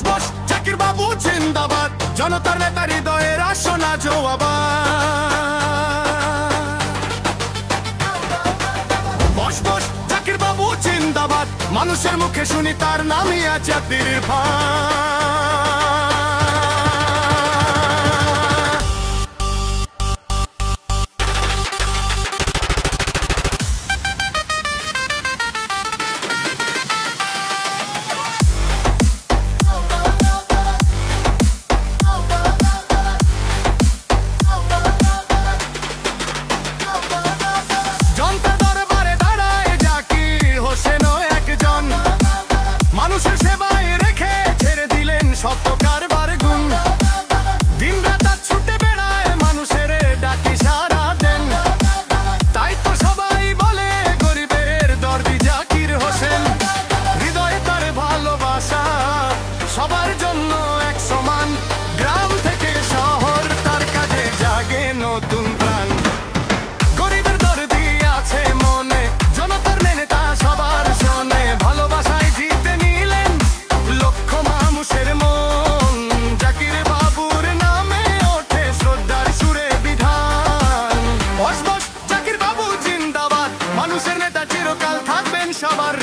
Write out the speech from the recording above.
বস জাকির বাবু জিন্দাবাদ, জনতার নেতা হৃদয়ের আসনা জওয়াবাদ। বস বস জাকির বাবু জিন্দাবাদ, মানুষের মুখে শুনি তার নামই আজ জাতির ইরফান। মানুষের সেবায় রেখে ছেড়ে দিলেন সত্য কারবার গুণ, দিন রাত ছুটে বেড়ায় মানুষের ডাকি সারা দেন। তাই তো সবাই বলে গরিবের দর্দি জাকির হোসেন। হৃদয়ে তার ভালোবাসা সবার জন্য এক সমান, গ্রাম থেকে শহর তার কাজে জাগে নতুন প্রাণ। গরিবের দর্দি আছে মনে, জনতার নেতা সবার শোনে, ভালোবাসায় জিতে নিলেন লক্ষ মানুষের মন। জাকির বাবুর নামে ওঠে শ্রদ্ধার সুরে বিধান। বস বস জাকির বাবু জিন্দাবাদ, মানুষের নেতা চিরকাল থাকবেন সবার